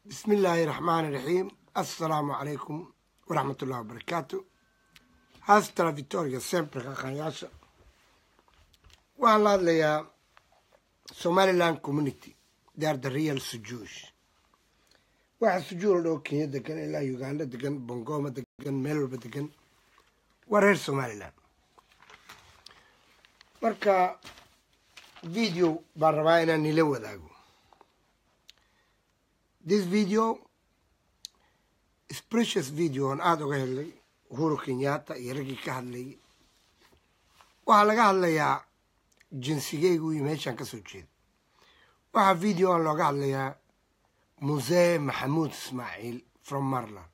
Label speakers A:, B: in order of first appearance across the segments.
A: بسم الله الرحمن الرحيم. السلام عليكم ورحمة الله وبركاته. هاسترا فيتوريا سيمبر خانياشا وعلى ليا Somaliland community. They are the real Sujush. واحد سجور لو كينيا دكان إلا يوغندا دكان بونغوما دكان ميلبورن دكان ورير Somaliland. marka video baan rabaa inaan nila wadaago. This video is precious video on aad uga helay Uhuru Kenyatta iyo raggii ka hadlayay. Waxaa laga hadlayaa jinsigaygu iyo meeshaan ka soo jeeda. Waxaa video aan looga hadlayaa Muse Maxamuud Ismaaciil from Marland.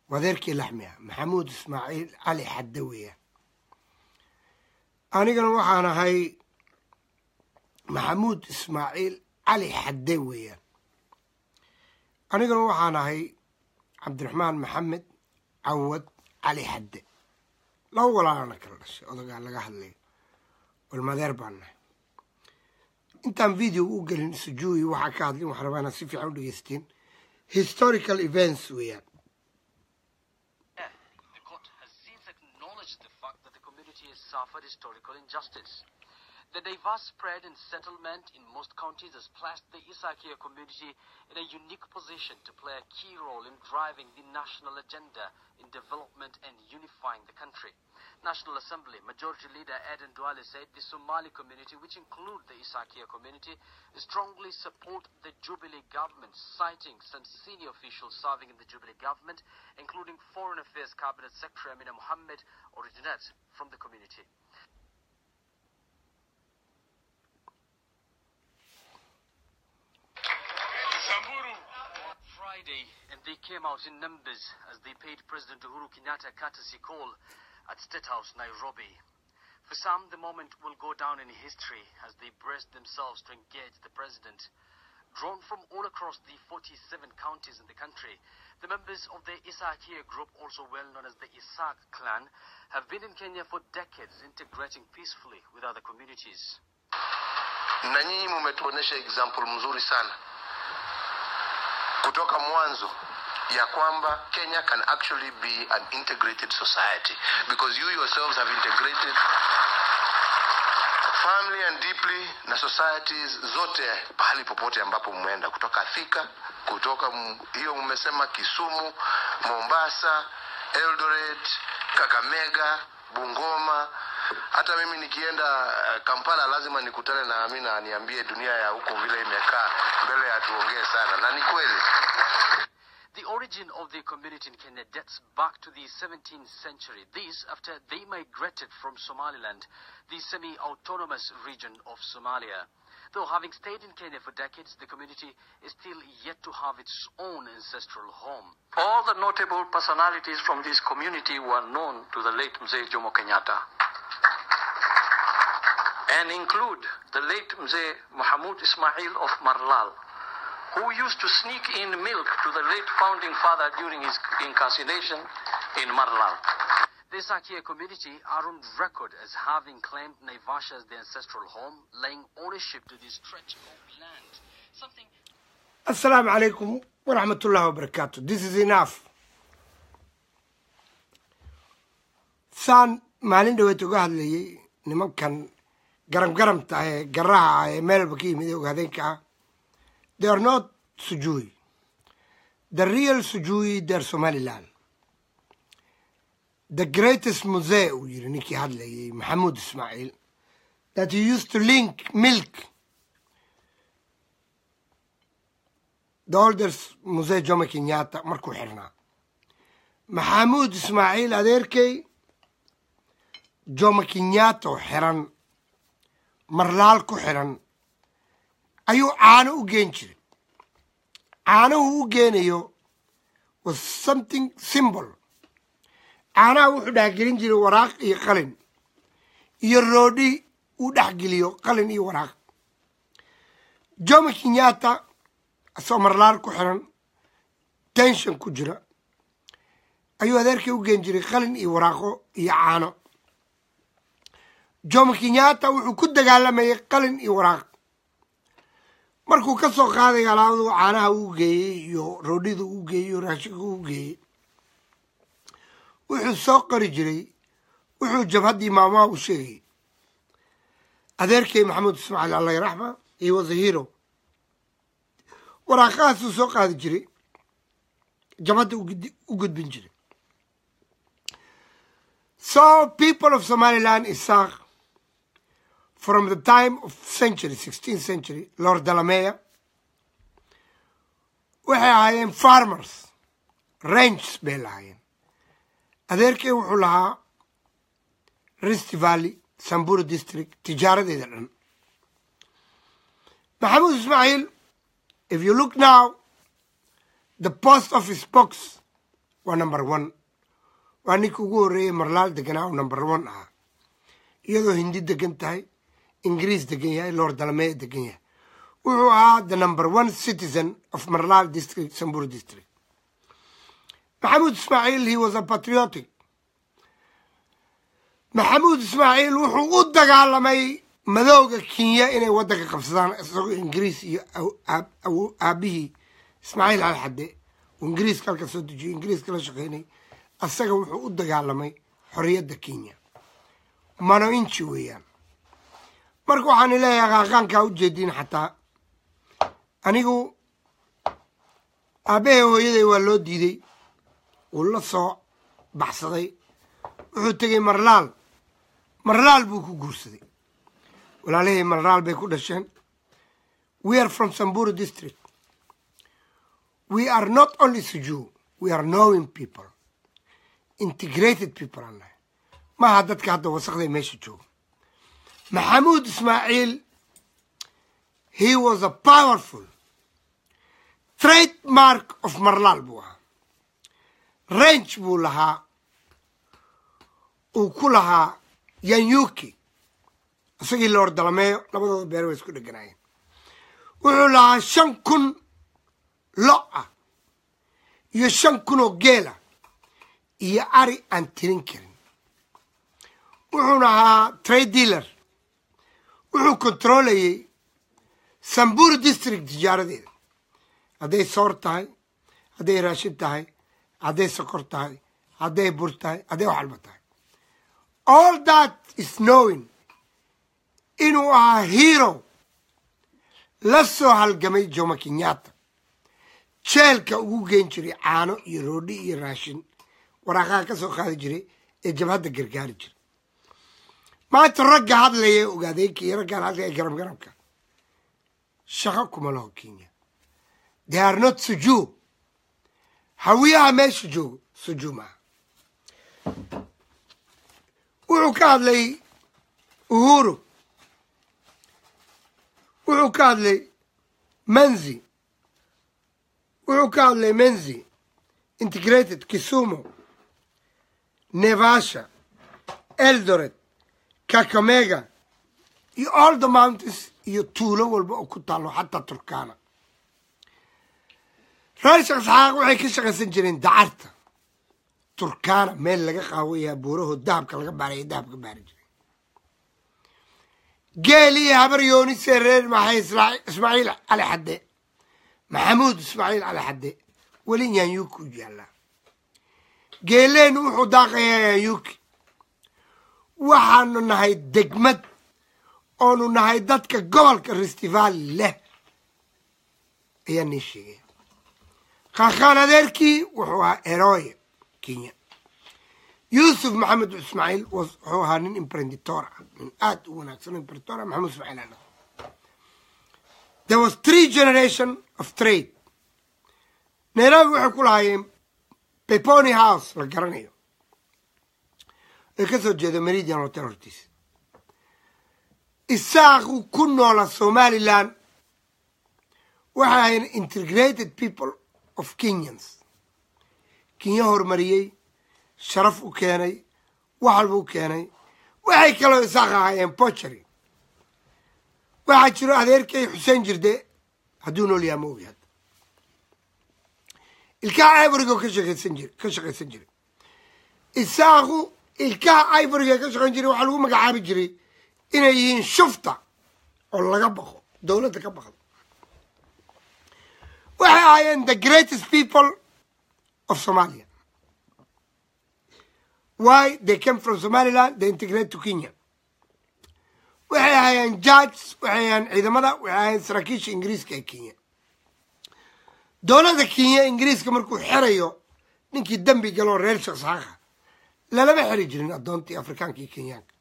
A: wadeerkii laxmiya Maxamuud Ismaaciil Cali Xadawiya. anigana waxaan ahay Maxamuud Ismaaciil Cali Xadawiya. anigana waxaan ahay Cabdiraxmaan Maxamed Cawad Cali Xadde. laba walaalana kala dhashay odagaa laga hadlay walmadeer baan nahay. intaan video u gelin sujuuyi waxaa ka hadlin waxaan rabaa inaad si fiican u dhegaystiin historical events weeyaan.
B: The court has since acknowledged the fact that the community has suffered historical injustice. The diverse spread and settlement in most counties has placed the Isakia community in a unique position to play a key role in driving the national agenda in development and unifying the country. National Assembly Majority Leader Aden Duale said the Somali community, which include the Isakia community, strongly support the Jubilee government, citing some senior officials serving in the Jubilee government, including Foreign Affairs Cabinet Secretary Amina Mohammed, originates from the community. Friday, and they came out in numbers as they paid President Uhuru Kenyatta a courtesy call at State House, Nairobi. For some, the moment will go down in history as they braced themselves to engage the president. Drawn from all across the 47 counties in the country, the members of the Isakia group, also well known as the Isak clan, have been in Kenya for decades, integrating peacefully with other communities.
C: Na nyinyi mumetuonesha example mzuri sana kutoka mwanzo ya kwamba Kenya can actually be an integrated society because you yourselves have integrated family and deeply na societies zote pahali popote ambapo mmeenda, kutoka Thika, kutoka hiyo mmesema Kisumu, Mombasa, Eldoret, Kakamega, Bungoma. Hata mimi nikienda Kampala lazima nikutane na Amina aniambie dunia ya huko vile imekaa mbele ya tuongee sana, na ni kweli.
B: The origin of the community in Kenya dates back to the 17th century. This after they migrated from Somaliland, the semi-autonomous region of Somalia. Though having stayed in Kenya for decades, the community is still yet to have its own ancestral home.
D: All the notable personalities from this community were known to the late Mzee Jomo Kenyatta, and include the late Mzee Maxamuud Ismaaciil of Marlal, who used to sneak in milk to the late founding father during his incarceration in Marlal.
B: The Isakia community are on record as having claimed Naivasha as their ancestral home, laying ownership to this stretch of land. Something.
A: Assalamu alaikum wa rahmatullahi wa barakatuh. This is enough. Saan maalin dhaweyd uga hadlayay nimankan garam tahay garaha ee meel baki mid ogaadeenka ah. They are not Sujui. The real Sujui, they're Somaliland. The greatest Muse, Niki Hadley, Maxamuud Ismaaciil, that he used to link milk. The oldest Muse Jomo Kenyatta, Marku Xirna. Maxamuud Ismaaciil adeerkay Jomo Kenyatta oo xiran Marlaal ku xiran ayuu caano u geen jiray. caanahu u geenayo was something symbol. caanaha wuxuu dhexgelin jiray waraaq iyo qalin iyo roodhi uu dhexgeliyo qalin iyo waraaq. Jomo Kenyatta asoo Marlaal ku xiran tension ku jira ayuu adeerkay u geen jiray qalin iyo waraaqo iyo caano. Jomo Kenyatta wuxuu ku dagaalamayay qalin iyo waraaq. markuu ka soo qaaday alaabadu caanaha uu geeyey iyo roodhida uu geeyey iyo raashinka uu geeyey wuxuu soo qori jiray wuxuu jabhaddii maamaha u sheegayay adeerkay maxamuud ismaaciil allah yaraxma he was a hero waraaqahaasuu soo qaadi jiray jabhadda u gudbin jiray so people of Somaliland Isaaq from the time of century 16th century Lord Dalameya waxay ahaayeen farmers ranches bay lahaayeen adeerkay wuxuu lahaa Rift Valley Samburu district tijaaradeeda dhan Maxamuud Ismaaciil if you look now the post office box waa number 1 waa ninka ugu horreeyay Marlaal deganaa number 1 ah iyadoo hindi degan tahay Ingiriis degan yahay Lord Dalameya degan yahay wuxuu ahaa the number 1 citizen of Marlaal district Samburu district Maxamuud Ismaaciil he was a patriotic Maxamuud Ismaaciil wuxuu u dagaalamay madowga Kenya inay wadanka qabsadaan isagoo Ingiriis iyo aabihii Ismaaciil al-Xadde Ingiriis kalka soo dejiyay Ingiriis kala shaqeynay asaga wuxuu u dagaalamay xorriyadda Kenya mano inchi weeyaan marka waxaan leeyahay qaaqanka u jeedin xataa anigu aabbahay hooyaday waa loo diiday uu la soo baxsaday wuxuu tegay Marlaal buu ku guursaday walaalihii Marlaal bay ku dhasheen we are from Samburu district we are not only Suju we are knowing people integrated people maaha dadka hadda wasaqday meesha jooga Maxamuud Ismaaciil he was a powerful trademark of Marlaal buu ahaa range buu lahaa uu ku lahaa Yanyuki isagii Lord Dalameyo labadooda beer way isku dheganaayeen wuxuu lahaa 5,000 lo' ah iyo 5,000 oo geela iyo ari aan tirin karin wuxuuna ahaa trade dealer wuxuu controlayay Samburu district tijaaradeeda hadday soor tahay hadday raashin tahay hadday sokor tahay hadday bur tahay hadday wax walba tahay all that is knowing inuu ahaa hero la soo halgamay Jomo Kenyatta jeelka ugu geen jiray caano iyo roodhi iyo raashin waraaqaha ka soo qaadi jiray ee jabhadda gargaari jiray maanta ragga hadlaya ogaadeen kii raggaan halka garabka shaqo kuma laho Kenya they are not Suju hawiyaha meesha joogo Suju ma wuxuu ka hadlay Uhuru wuxuu ka hadlay Menzi wuxuu ka hadlay Menzi integrated Kisumu Nevasha Eldoret Kakamega iyo all the mountains iyo tuulo walba oo ku taalo xataa Turkana raashaq saaq waxay ka shaqaysan jireen dacarta Turkana meel laga qaawaya buuraha dahabka laga baaray dahabka baari jiray geeli habar yooni reer maxay Ismaaciil al-Xadde Maxamuud Ismaaciil al-Xadde wali Yanyuki u yaala geeleen wuxuu daaqayaa Yanyuki waxaanu nahay degmad oonu nahay dadka gobolka Rift Valley leh ayaan sheegay qaaqan adeerkii wuxuu ahaa eroy Kenya Yusuf Maxamed Ismaaciil wuxuu ahaa nin imprenditor min aad u wanaagsan imprenditor Maxamuud Ismaaciil there was 3 generation of trade Nairobi wuxuu ku lahaayeen Peponi House la garanayo ee ka soo jeeda Meridian Hotel hortiis Isaaqu ku noola Somaliland waxay integrated people of Kenyans Kenya hormariyay sharaf u keenay wax walba u keenay waxay kaloo Isaaq ahaayeen pochery waxaa jiro adeerkay Xuseen Jirde hadduu nool yahay ma ogaad ilkaha Ivory-ga ka shaqaysan jiray Isaaqu ilkaha Ivory-ga ka shaqayn jiray waxaa lagu magacaabi jiray inay yihiin shufta oo laga baqo dowladda ka baqdo waxay ahaayeen the greatest people of Somalia. Why? They came from Somaliland, they integrated to Kenya. waxay ahaayeen judge, waxay ahaayeen ciidamada, waxay ahaayeen saraakiisha ingiriiska ee Kenya. dowladda Kenya ingiriiska markuu xirayo ninkii dambi galoo reer shaqsaqa lalama xiri jirin adoontii Afrikaanka iyo Kenyaanka.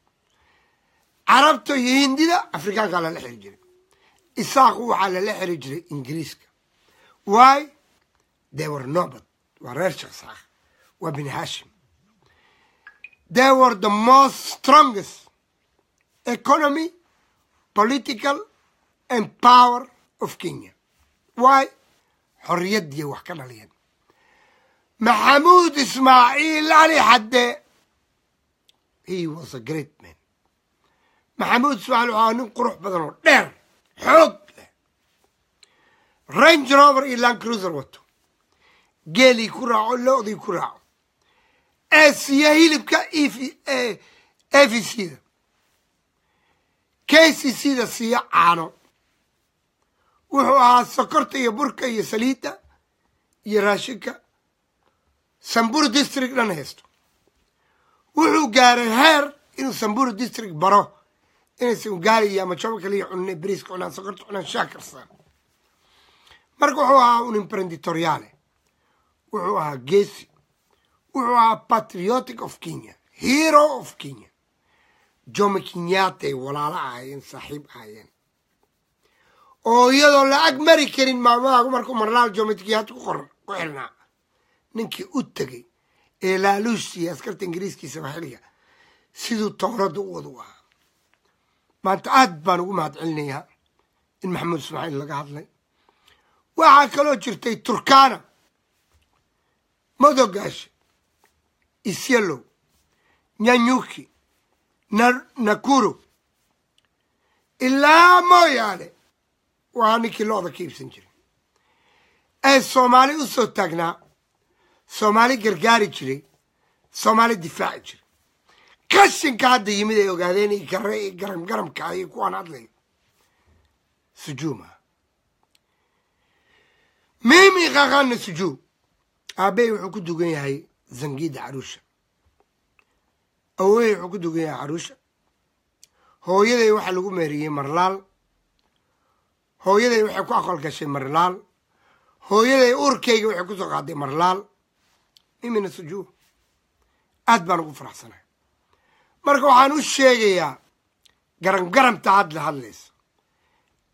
A: carabta iyo hindida Afrikaanka lala xiri jiray. isaaqu waxaa lala xiri jiray ingiriiska. Why? They were noble. waa reer shaqsaqa, waa Bani Hashim. They were the most strongest economy, political, and power of Kenya. Why? حرية wax ka dhaliyeen. Mahmoud Ismail Ali Hadde, he was a great man. Mahmoud Ismail waa nin qurux badan oo dheer, xoog leh. Range Rover iyo Land Cruiser wato. geeli ku raaco, lo'dii ku raaco. Asiya hilibka AFC-da. KCC-da siiya caano. wuxuu ahaa sokorta iyo burka iyo saliidda iyo raashinka Samburu district dhan haysto. wuxuu gaaray heer inuu Samburu district baro inaysan ugaali iyo ama jobo kaliya cunne bariiska cunaan, sokorta cunaan, shaah karsan. marka wuxuu ahaa un imprenditoriale, wuxuu ahaa geesi, wuxuu ahaa patriotic of Kenya, hero of Kenya. Jomo Kenyatta walaala ahaayeen, saaxiib ahaayeen. oo iyadoo la ag mari karin maamadagu markuu Marlaal Jomo Kenyatta ku xirnaa ninkii u tegay ee laaluushii askarta ingiriiskiisa baxiliga siduu towrada u wadu ahaa. maanta aad baan ugu mahadcelinayaa in Maxamuud Ismaaciil laga hadlay. waxaa kaloo jirtay Turkana, Modogashe, Isiolo, Nyanyuki, Nakuru ilaa Moyale. waa ninkii looda ka iibsan jiray ee Soomaali u soo taagnaa, Soomaali gargaari jiray, Soomaali difaaci jiray. qashinka hadda yimid ay ogaadeen in garamka ay kuwaan hadlayo sujuuma. mimi qaqana sujuu aabey wuxuu ku dugan yahay Zangida Arusha. awey wuxuu ku dugan yahay Arusha. hooyaday waxa lagu meeriyay Marlaal. hooyaday waxay ku aqal gashay Marlaal. hooyaday urkayga waxay ku soo qaaday Marlaal. imina sujuu aad baan ugu faraxsanahay. marka waxaan u sheegayaa garamta hadlaysa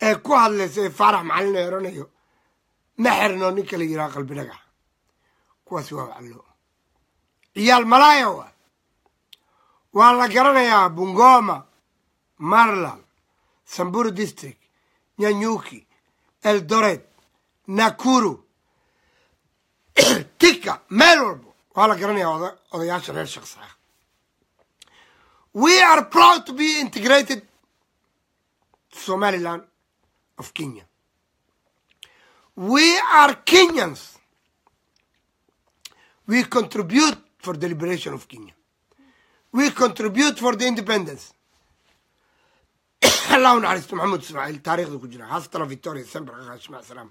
A: ee ku hadlaysa ee Faarax Macalin eeranayo ma xirno ninka la yiraahdo qalbi dhagax. kuwaasi waa waclo ciyaal malaaya waa la garanayaa. Bungoma, Marlal, Samburu district, Nyanyuki, Eldoret, Nakuru, Thika, meel walbo waa la garanayaa odayaasha reer shaqsaqa. We are proud to be integrated to Somaliland of Kenya. We are Kenyans. We contribute for the liberation of Kenya. We contribute for the independence. الله نعرف محمود إسماعيل تاريخ ذو كجرا هاسترا فيكتوريا سمبر غاش مع السلامة.